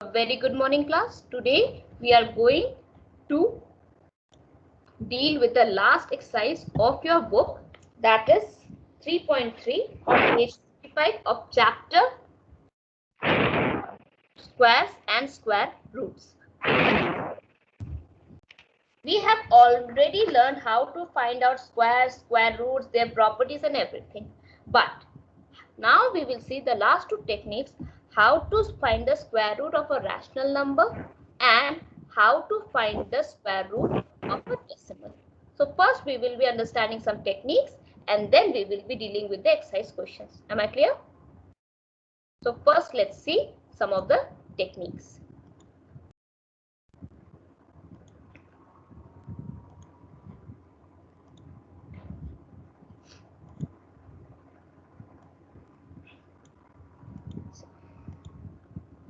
Very good morning class. Today we are going to deal with the last exercise of your book, that is 3.3 on page 55 of chapter squares and square roots. We have already learned how to find out squares, square roots, their properties and everything. But now we will see the last two techniques, how to find the square root of a rational number and how to find the square root of a decimal. So first we will be understanding some techniques and then we will be dealing with the exercise questions. Am I clear? So first let's see some of the techniques.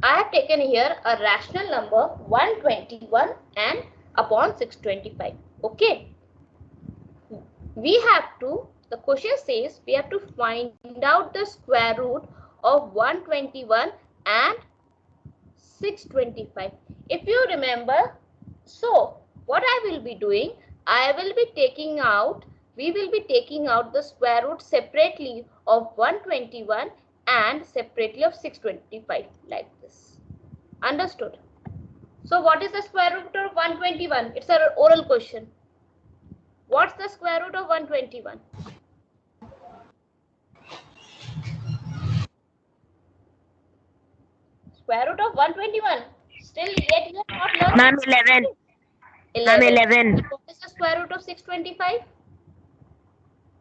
I have taken here a rational number 121 and upon 625. Okay. We have to, the question says we have to find out the square root of 121 and 625. If you remember, so what I will be doing, I will be taking out, we will be taking out the square root separately of 121 and separately of 625 like this. Understood? So what is the square root of 121? It's an oral question. What's the square root of 121? Square root of 121. Still yet you have not learned. Ma'am, 11. 11. Ma'am, 11. And what is the square root of 625?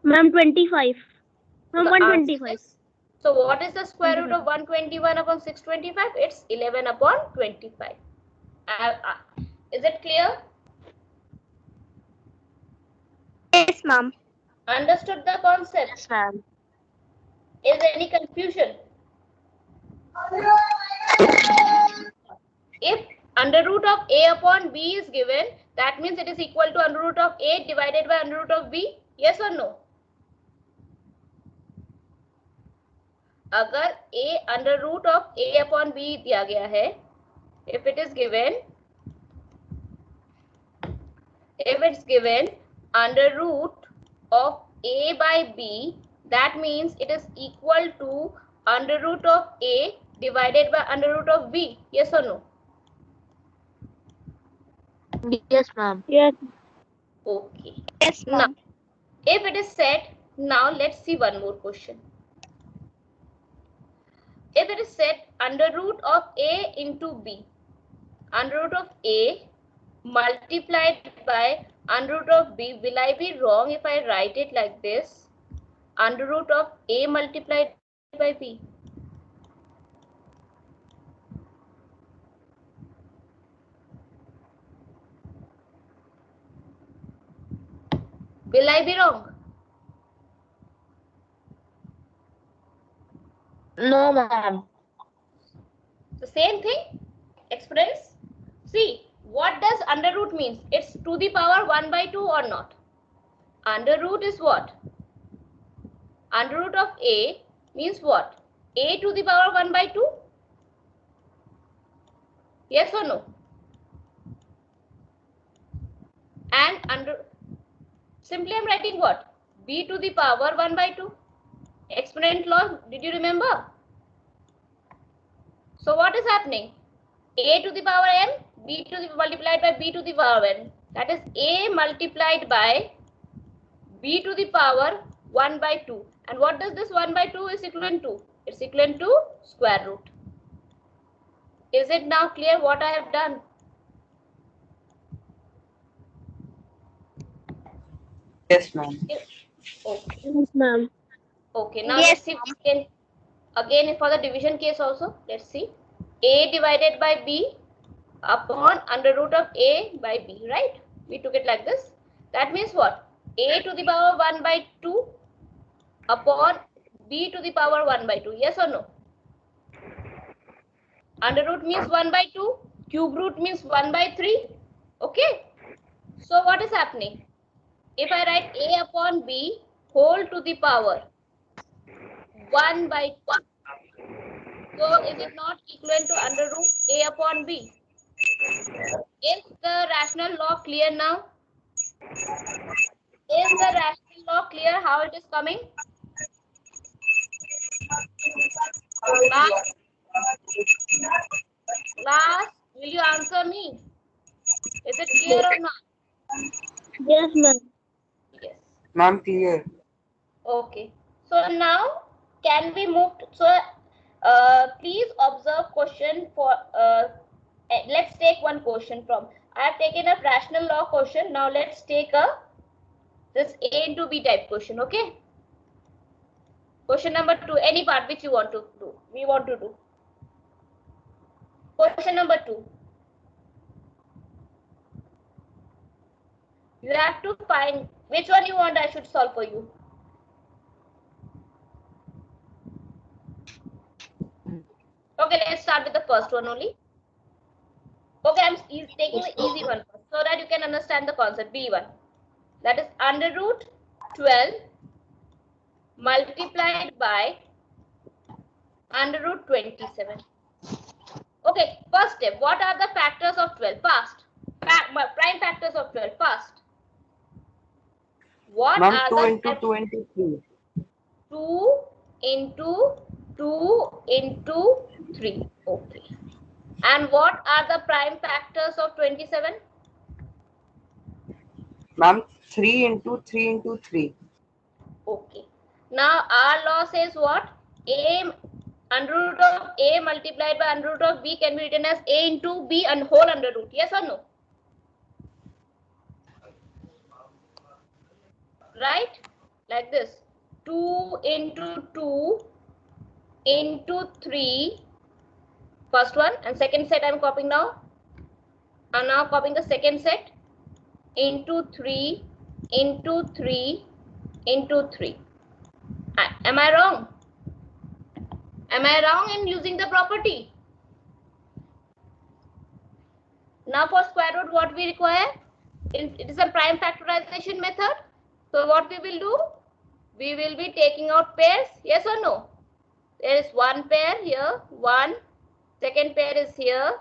Ma'am, 25. Ma'am, 125. So what is the square root of 121 upon 625? It's 11 upon 25. Is it clear? Yes, ma'am. Understood the concept? Yes, ma'am. Is there any confusion? If under root of a upon b is given, that means it is equal to under root of a divided by under root of b. Yes or no? अगर a under root of a upon b दिया गया है, if it's given under root of a by b, that means it is equal to under root of a divided by under root of b. Yes or no? Yes, ma'am. Yes. Okay. Yes, Now, if it is set, now let's see one more question. If it is set under root of a into b, under root of a multiplied by under root of b, will I be wrong if I write it like this? Under root of a multiplied by b. Will I be wrong? No, ma'am. The same thing, exponents. See, what does under root means? It's to the power 1 by 2 or not? Under root is what? Under root of a means what? A to the power 1 by 2? Yes or no? And simply I'm writing what? B to the power 1 by 2. Exponent law, did you remember? So what is happening? A to the power n, b to the multiplied by b to the power n. That is a multiplied by b to the power 1 by 2. And what does this 1 by 2 is equivalent to? It's equivalent to square root. Is it now clear what I have done? Yes, ma'am. Okay. Yes, ma'am. Okay, now Yes, let's see again for the division case also. Let's see. A divided by b upon under root of a by b, right? We took it like this. That means what? A to the power 1 by 2 upon b to the power 1 by 2. Yes or no? Under root means 1 by 2. Cube root means 1 by 3. Okay. So what is happening? If I write a upon b whole to the power 1 by 2. So is it not equivalent to under root A upon B? Is the rational law clear now? Is the rational law clear how it is coming? Class, will you answer me? Is it clear or not? Yes, ma'am. Yes. Ma'am, clear. Okay. So now can we move to, so please observe question for let's take one question from, I have taken a rational law question. Now let's take a this A into B type question. Okay. Question number 2, any part which you want to do, we want to do. Question number 2. You have to find which one you want I should solve for you. Okay, let's start with the first one only. Okay, I'm taking the easy one first so that you can understand the concept. B1. That is under root 12 multiplied by under root 27. Okay, first step. What are the factors of 12? Fast. Prime factors of 12. Fast. What Ma'am, are 2 the into 23. 2 into 2 into 3. Okay. And what are the prime factors of 27? Ma'am, 3 into 3 into 3. Okay. Now our law says what? A under root of A multiplied by under root of B can be written as A into B and whole under root. Yes or no? Right? Like this. 2 into 2 into 3. First one, and second set I am copying now. I'm now copying the second set into 3 into 3 into 3. Am I wrong? Am I wrong in using the property? Now for square root, what we require? It is a prime factorization method. So what we will do? We will be taking out pairs. Yes or no? There is one pair here, one. Second pair is here,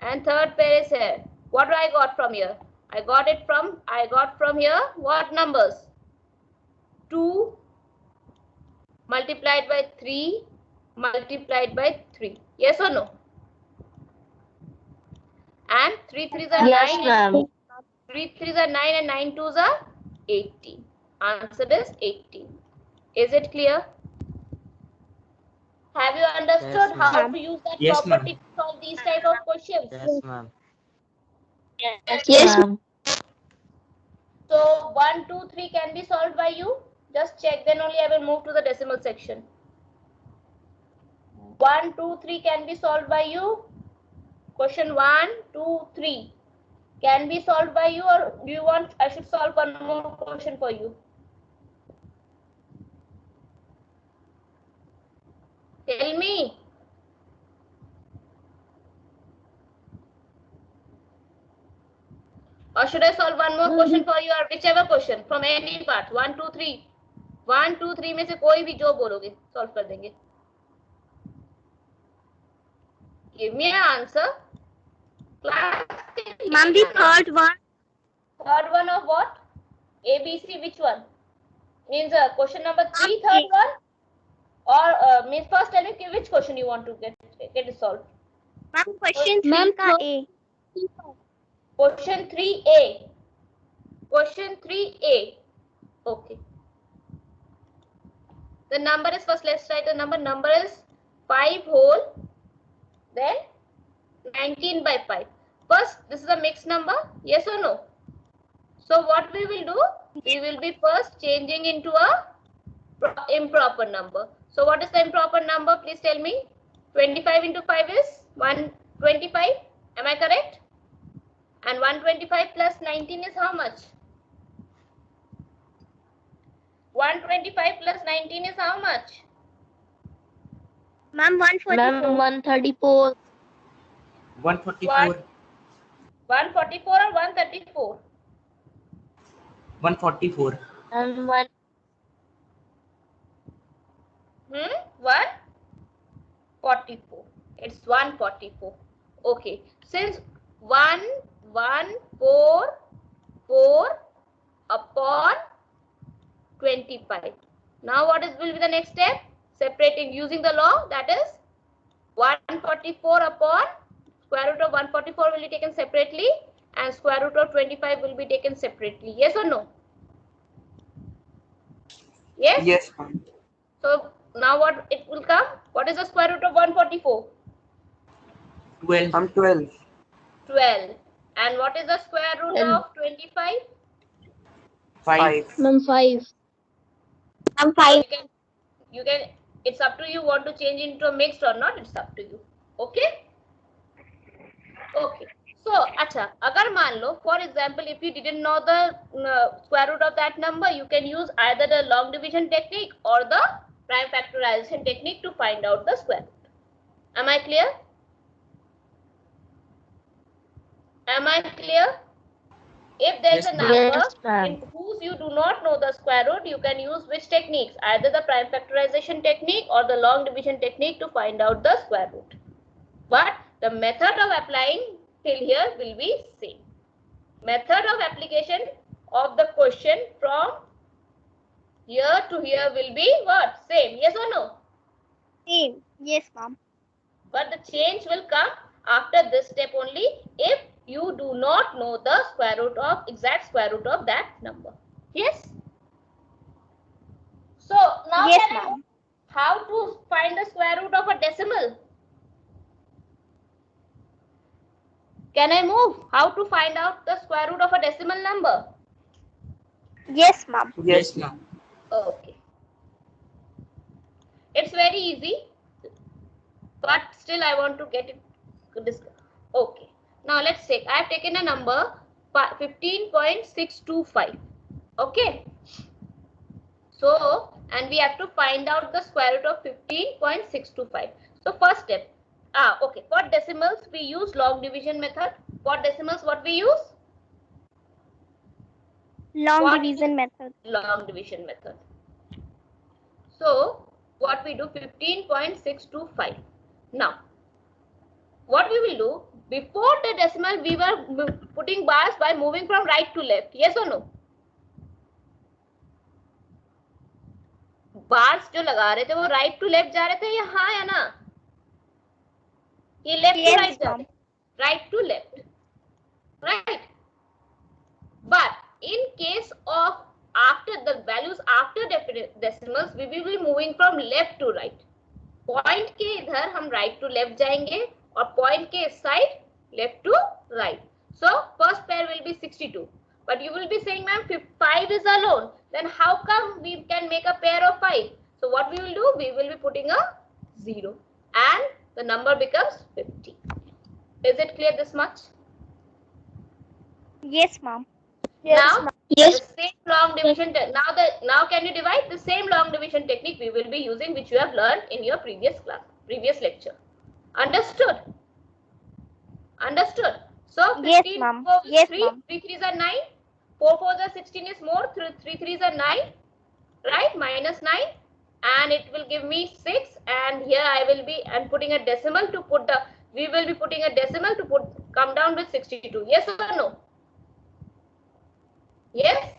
and third pair is here. What do I got from here? I got from here what numbers? 2 multiplied by 3 multiplied by 3. Yes or no? And 3 3s are 9. Yes, ma'am. 3 3s are 9 and 9 2s are 18. Answer is 18. Is it clear? Have you understood how to use that property to solve these type of questions? Yes, ma'am. Yes, ma'am. So 1, 2, 3 can be solved by you. Just check, then only I will move to the decimal section. 1, 2, 3 can be solved by you. Question 1, 2, 3 can be solved by you, or do you want I should solve one more question for you? Tell me. Or should I solve one more question for you, or whichever question from any part? 1, 2, 3. 1, 2, 3 में से कोई भी जो बोलोगे solve कर देंगे. Give me an answer. Ma'am, the third one. Third one of what? A, B, C, which one? Means question number 3, third one? Or means first tell me which question you want to get it solved. Ma'am, question 3 का A. Question 3A. Question 3A. Okay. The number is, first let's write the number. Number is 5 whole. Then 19 by 5. First, this is a mixed number. Yes or no? So what we will do? We will be first changing into a improper number. So what is the improper number? Please tell me. 25 into 5 is 125. Am I correct? And 125 plus 19 is how much? 125 plus 19 is how much? Ma'am, 144. Ma'am, 134. 144. 144 or 134? 144. What? 44. It's 144. Okay. Since 1,144 upon 25. Now what will be the next step? Separating using the law, that is 144 upon square root of 144 will be taken separately and square root of 25 will be taken separately. Yes or no? Yes? Yes, ma'am. So now what it will come? What is the square root of 144? 12. 12. 12. And what is the square root of 25? 5. Ma'am, 5. Ma'am, So 5. you can, it's up to you want to change into a mixed or not, it's up to you. Okay? Okay. So, acha, agar maan lo, for example, if you didn't know the square root of that number, you can use either the long division technique or the prime factorization technique to find out the square root. Am I clear? Am I clear? If there is Yes, a ma'am. number Yes, ma'am. in whose you do not know the square root, you can use which techniques? Either the prime factorization technique or the long division technique to find out the square root. But the method of applying till here will be same. Method of application of the question from here to here will be what? Same. Yes or no? Same. Yes, ma'am. But the change will come after this step only if you do not know the square root of exact square root of that number. Yes. So now Yes, can I know ma'am. how to find the square root of a decimal? Can I move? How to find out the square root of a decimal number? Yes, ma'am. Yes, ma'am. Okay. It's very easy, but still I want to get it discussed. Okay. Now let's take, I have taken a number 15.625. Okay. So, and we have to find out the square root of 15.625. So first step, okay, for decimals we use log division method. For decimals what we use? Long division method. Long division method. So what we do, 15.625. Now what we will do, before the decimal we were putting bars by moving from right to left. Yes or no? Bars जो लगा रहे थे वो right to left जा रहे थे या हाँ या ना? ये लेफ्ट टू राइट जा रहे, right to left, right. But in case of after the values after decimals, we will be moving from left to right. Point के इधर हम right to left जाएंगे और point के इस side left to right. So first pair will be 62. But you will be saying, ma'am, 5 is alone. Then how come we can make a pair of 5? So what we will do? We will be putting a 0 and the number becomes 50. Is it clear this much? Yes, ma'am. Now, Yes. the same long division. Now can you divide? The same long division technique we will be using, which you have learned in your previous class, previous lecture. Understood? Understood? So 15 Yes, ma'am. Yes, 3, ma'am. 3 3s are 9, 4 4s are 16 is more, 3 3s are 9, right? Minus 9, and it will give me 6. And here I will be putting a decimal to put the. We will be putting a decimal to come down with 62. Yes or no? Yes.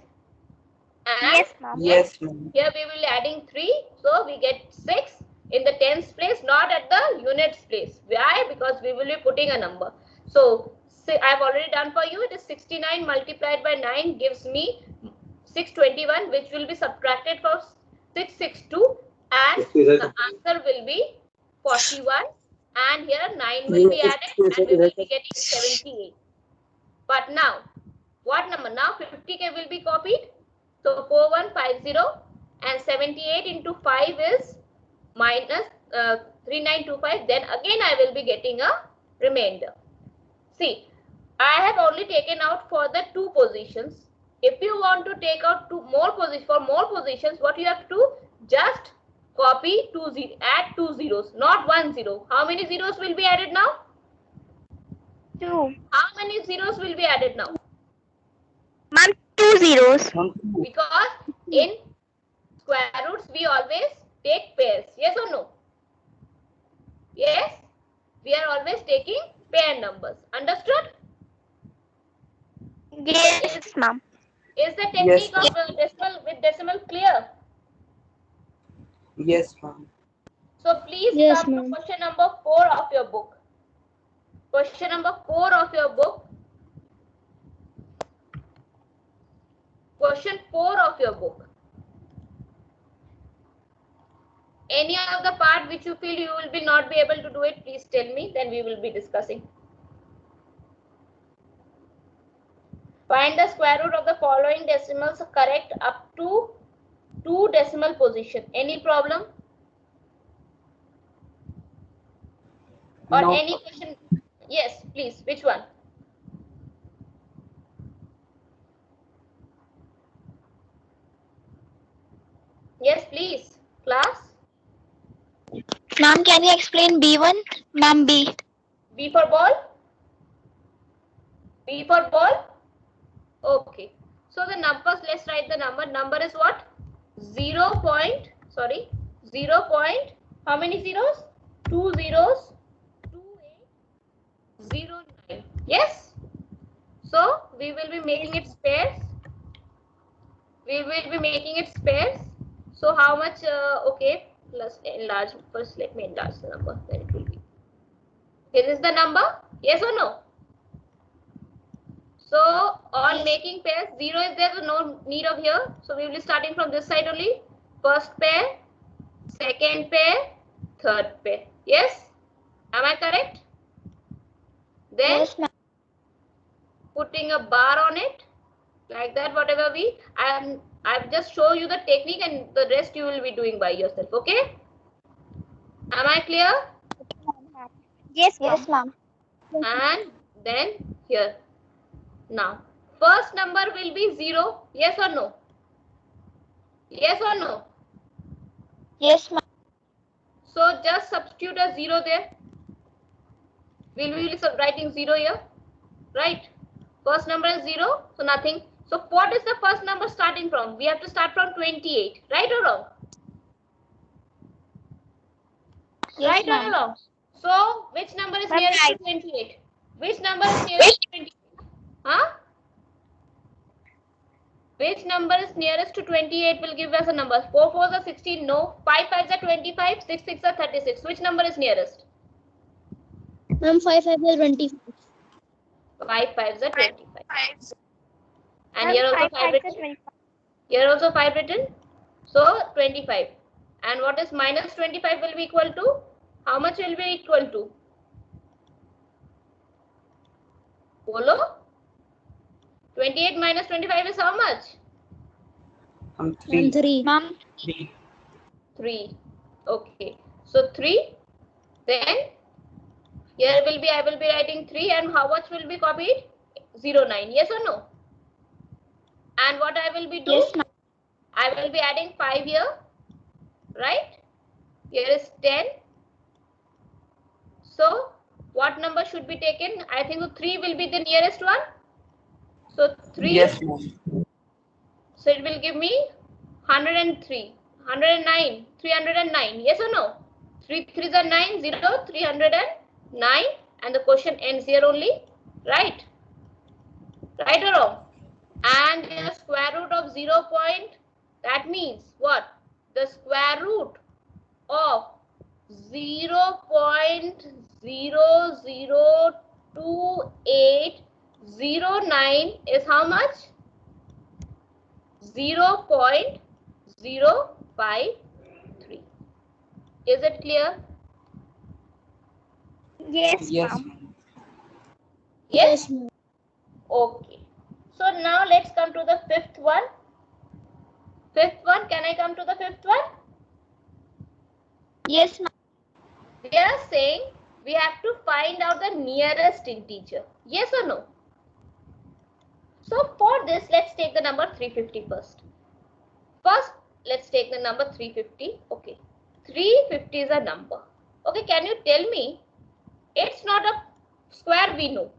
And Yes, ma'am. Yes, ma'am. here we will be adding 3, so we get 6 in the tens place, not at the units place. Why? Because we will be putting a number. So I have already done for you. It is 69 multiplied by 9 gives me 621, which will be subtracted from 662, and the answer will be 41. And here 9 will be added, and we will be getting 78. But now, what number? Now 50k will be copied. So 4150 and 78 into 5 is minus 3925. Then again I will be getting a remainder. See, I have only taken out for the 2 positions. If you want to take out for more positions, what you have to do? Just copy add 2 zeros, not 1 0. How many zeros will be added now? 2. How many zeros will be added now? Ma'am, 2 zeros. Because in square roots we always take pairs. Yes or no? Yes, we are always taking pair numbers. Understood? Yes, ma'am. Is the Yes, technique of decimal with decimal clear? yes, ma'am. So please Yes, come to ma'am. question number 4 of your book. Question number 4 of your book. Question 4 of your book. Any of the part which you feel you will be not be able to do it, please tell me, then we will be discussing. Find the square root of the following decimals correct up to 2 decimal position. Any problem? Or No, any question? Yes, please. Which one? Yes, please. Class? Ma'am, can you explain B1? Ma'am, B. B for ball? B for ball? Okay. So the numbers, let's write the number. Number is what? 0 point, sorry, 0 point, how many zeros? 2 zeros, 2809. Yes? So we will be making it pairs. We will be making it pairs. So how much, okay, let's enlarge, first let me enlarge the number, then it will be. Is this the number? Yes or no? So on making pairs, 0 is there, so no need of here. So we will be starting from this side only. First pair, second pair, third pair. Yes? Am I correct? Then Yes, ma'am. putting a bar on it, like that, whatever we, I've just show you the technique and the rest you will be doing by yourself. Okay? Am I clear? Yes, ma'am. And then here. Now, first number will be 0. Yes or no? Yes or no? Yes, ma'am. So just substitute a 0 there. We'll be writing 0 here. Right? First number is 0. So nothing. So what is the first number starting from? We have to start from 28. Right or wrong? Yes, Right or ma'am. wrong? So which number is Ma'am, nearest right. to 28? Which number is nearest to 28? Huh? Which number is nearest to 28 will give us a number. 4 4s are 16. No. 5 5s are 25. 6 6 are 36. Which number is nearest? Ma'am, 5 5 is 25. 5 5s are 25. And Ma'am, here also 5 5 5 is written. 25. Here also 5 written. So 25. And what is minus 25 will be equal to? How much will be equal to? Bolo? 28 minus 25 is how much? I'm 3. 3. Ma'am, 3. 3. Okay. So 3. Then here will be, I will be writing 3 and how much will be copied? 0 9. Yes or no? And what I will be doing? yes, ma'am. I will be adding 5 here. Right? Here is 10. So what number should be taken? I think 3 will be the nearest one. So 3. Yes, ma'am. So it will give me 103, 109, 309. Yes or no? 3 3s are 9, 0, 309. And the question ends here only. Right? Right or wrong? And the square root of 0 point, that means what? The square root of 0.002809 is how much? 0.053. Is it clear? Yes, Yes, ma'am. ma'am. Yes? Okay. So now let's come to the fifth one. Fifth one, can I come to the fifth one? Yes, ma'am. They are saying we have to find out the nearest integer. Yes or no? So for this, let's take the number 350 first. First, let's take the number 350. Okay. 350 is a number. Okay, can you tell me? It's not a square, we know.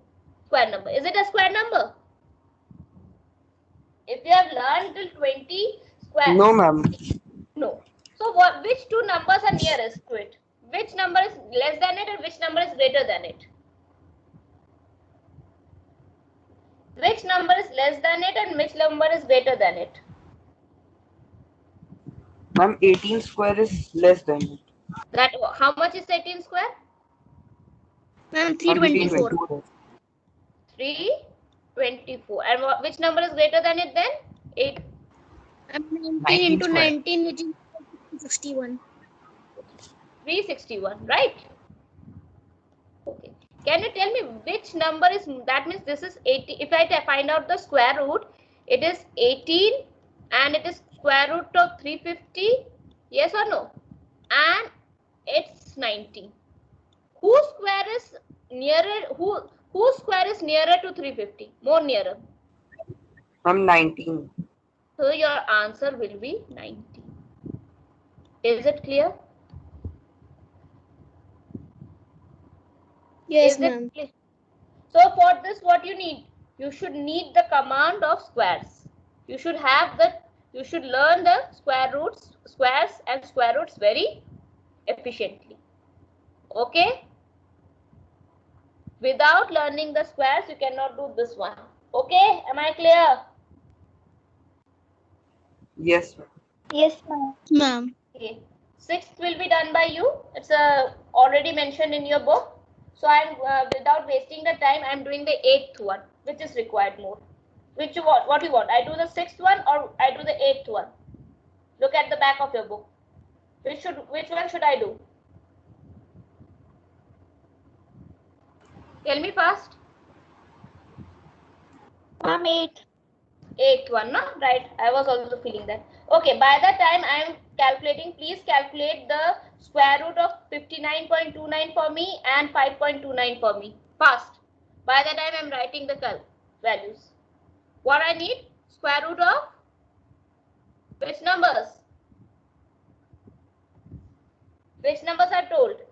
Square number. Is it a square number? If you have learned till 20 square. No, ma'am. No. So what? Which two numbers are nearest to it? which number is less than it and which number is greater than it? Which number is less than it and which number is greater than it? Ma'am, 18 square is less than it. That how much is 18 square? Ma'am, Ma'am, 324. 324. And which number is greater than it then? 8. 19 into square. 19, which is 61. 361, right? Okay. Can you tell me which number is, that means this is 80. If I find out the square root, it is 18 and it is square root of 350. Yes or no? And it's 90. Whose square is nearer? Whose square is nearer to 350? More nearer. Ma'am, 19. So your answer will be 90. Is it clear? Yes, Is it ma'am. clear? So for this, what you need? You should need the command of squares. You should have the, you should learn the square roots, squares and square roots very efficiently. Okay? Without learning the squares, you cannot do this one. Okay? Am I clear? Yes, ma'am. Yes, ma'am. Okay. 6th will be done by you. It's already mentioned in your book. So I'm without wasting the time, I'm doing the 8th one, which is required more. Which you want? What you want? I do the 6th one or I do the 8th one? Look at the back of your book. Which one should I do? Tell me fast. Ma'am, 8. 8th one, no? Right. I was also feeling that. Okay. By the time I am calculating, please calculate the square root of 59.29 for me and 5.29 for me. Fast. By the time I am writing the values. What I need? Square root of which numbers? Which numbers are told?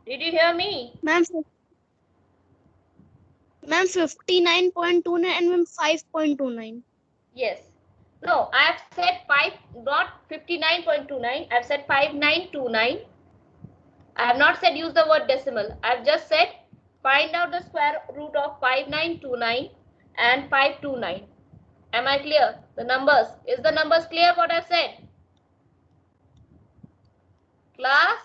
Did you hear me? Ma'am, 59.29 and ma'am 5.29. Yes. No, I have said 5, not 59.29. I have said 5929. I have not said use the word decimal. I have just said find out the square root of 5929 and 529. Am I clear? The numbers. Is the numbers clear what I have said? Class?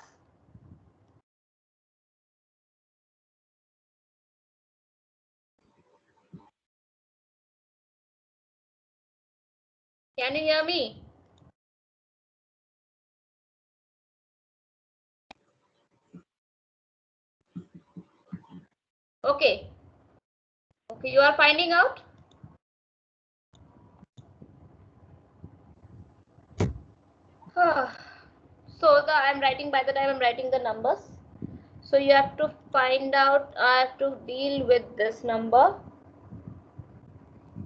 Can you hear me? Okay. Okay, you are finding out? So I'm writing, by the time I'm writing the numbers. So you have to find out, I have to deal with this number.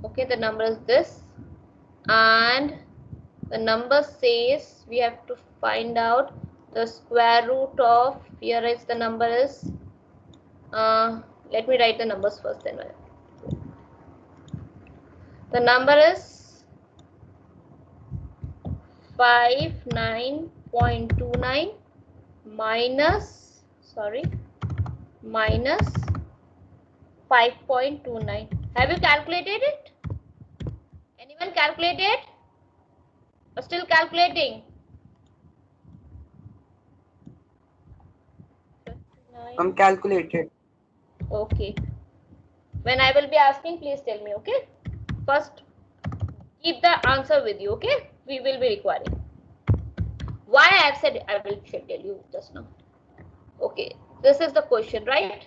Okay, the number is this. And the number says we have to find out the square root of, here is the number is, let me write the numbers first then. The number is 59.29 minus, minus 5.29. Have you calculated it? Anyone calculated? Or still calculating? I'm calculated. Okay. When I will be asking, please tell me, okay? First, keep the answer with you, okay? We will be requiring. Why I have said, I will tell you just now. Okay, this is the question, right?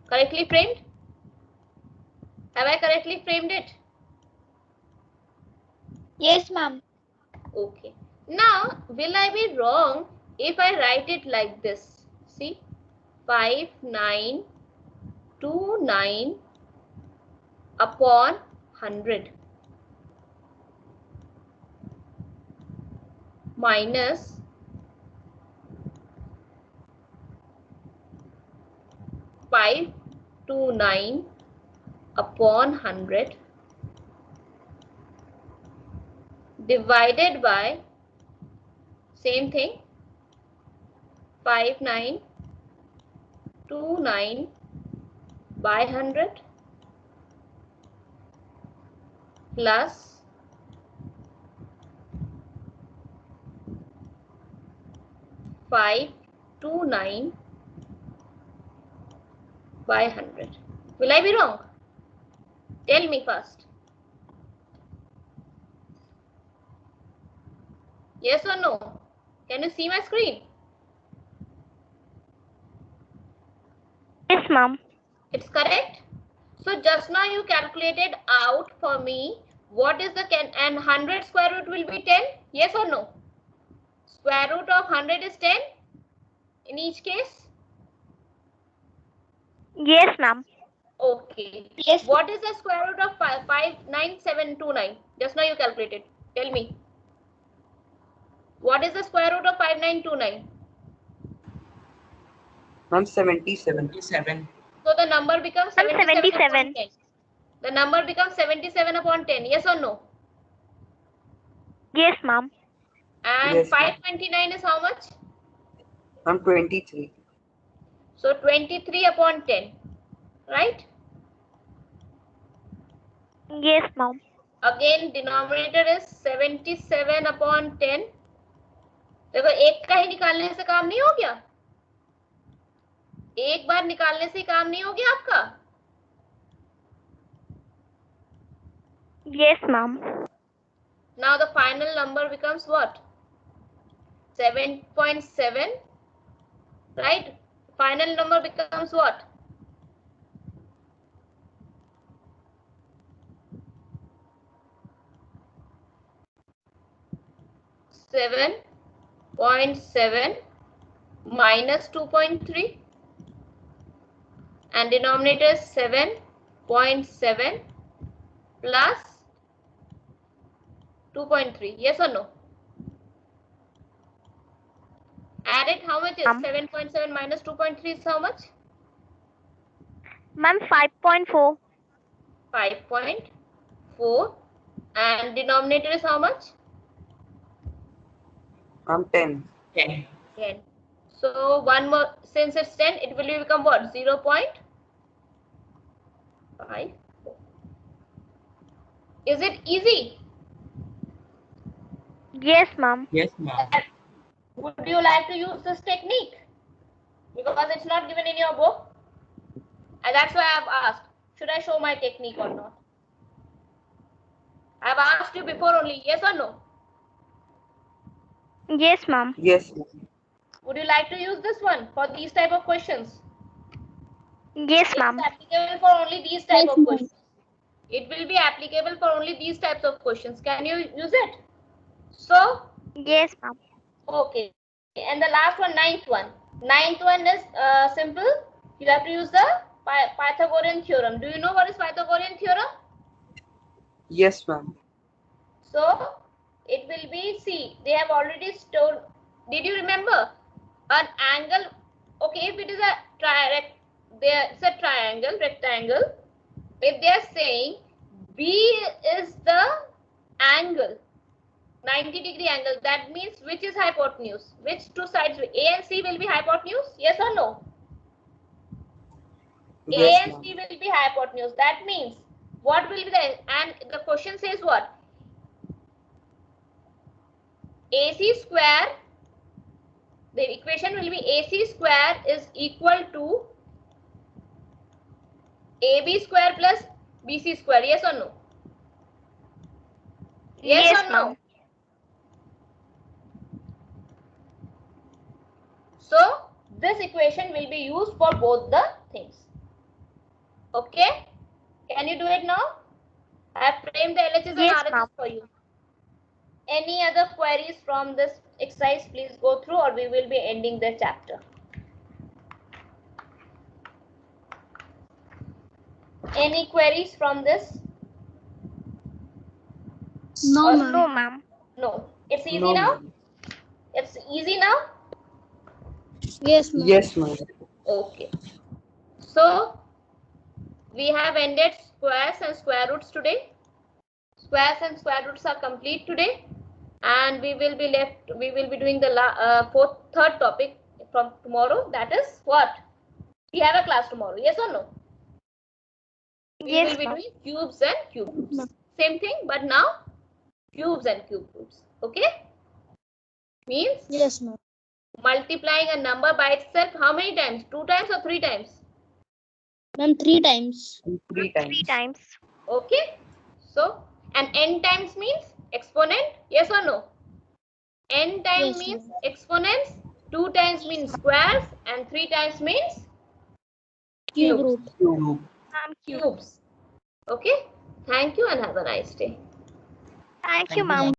Correctly framed? Have I correctly framed it? Yes, ma'am. Okay. Now, will I be wrong if I write it like this? See, 5929 upon 100 minus 529 upon 100 divided by same thing. 5929 by 100 plus 529 by 100. Will I be wrong? Tell me first. Yes or no? Can you see my screen? Yes, ma'am. It's correct. So just now you calculated out for me what is the and 100 square root will be 10. Yes or no? Square root of 100 is 10 in each case. Yes, ma'am. Okay. Yes. What is the square root of 59729? Just now you calculated. Tell me. What is the square root of 5929? Ma'am, 77. 77. So the number becomes Ma'am, 77 upon 77. 10. The number becomes 77 upon 10. Yes or no? Yes, ma'am. And Yes, ma'am. 529 is how much? Ma'am, 23. So 23 upon 10. Right? Yes, ma'am. Again denominator is 77 upon 10. देखो एक का ही निकालने से काम नहीं हो गया, एक बार निकालने से काम नहीं हो गया आपका. Yes, ma'am. Now the final number becomes what? 7.7. Right? Final number becomes what? 7.7 minus 2.3, and denominator is 7.7 plus 2.3. Yes or no? Add it. How much is 7.7 minus 2.3 is how much? Ma'am, 5.4. 5.4. And denominator is how much? Ma'am, 10. 10. 10. So one more, since it's 10, it will become what? 0.5. Is it easy? Yes, ma'am. Yes, ma'am. Would you like to use this technique? Because it's not given in your book. And that's why I've asked, should I show my technique or not? I've asked you before only, yes or no? Yes, ma'am. Yes, ma'am. Would you like to use this one for these type of questions? Yes, It's ma'am. applicable for only these type Yes, of ma'am. questions. It will be applicable for only these types of questions. Can you use it? So, Yes, ma'am. okay. And the last one, ninth one. Ninth one is simple. You have to use the Pythagorean theorem. Do you know what is Pythagorean theorem? Yes, ma'am. So, it will be, see, they have already stored. Did you remember? An angle, okay, if it is a triangle, rectangle, if they are saying B is the angle, 90-degree angle, that means which is hypotenuse? Which two sides? A and C will be hypotenuse? Yes or no? Yes, A and ma'am. C will be hypotenuse. That means what will be the, and the question says what? AC square, the equation will be AC square is equal to AB square plus BC square. Yes or no? Yes or no? ma'am. So this equation will be used for both the things. Okay? Can you do it now? I have framed the LHS Yes, and RHS ma'am. for you. Any other queries from this exercise, please go through, or we will be ending the chapter. Any queries from this? No, Or- ma'am. No, ma'am. No. It's easy No, now? ma'am. It's easy now? Yes, ma'am. Yes, ma'am. Okay. So we have ended squares and square roots today. Squares and square roots are complete today. and we will be doing the third topic from tomorrow. That is what? We have a class tomorrow, yes or no? We Yes, will be ma'am. doing cubes and cube roots. Same thing, but now cubes and cube roots. Okay? Means Yes, ma'am. multiplying a number by itself how many times? 2 times or 3 times? Ma'am, 3 times. 3 times. 3 times. Okay? So, and n times means exponent, yes or no? N times Yes, means ma'am. exponents, 2 times means squares, and 3 times means Cube cubes. root. Cube. Ma'am, cube. Cubes. Okay? Thank you and have a nice day. Thank you, ma'am.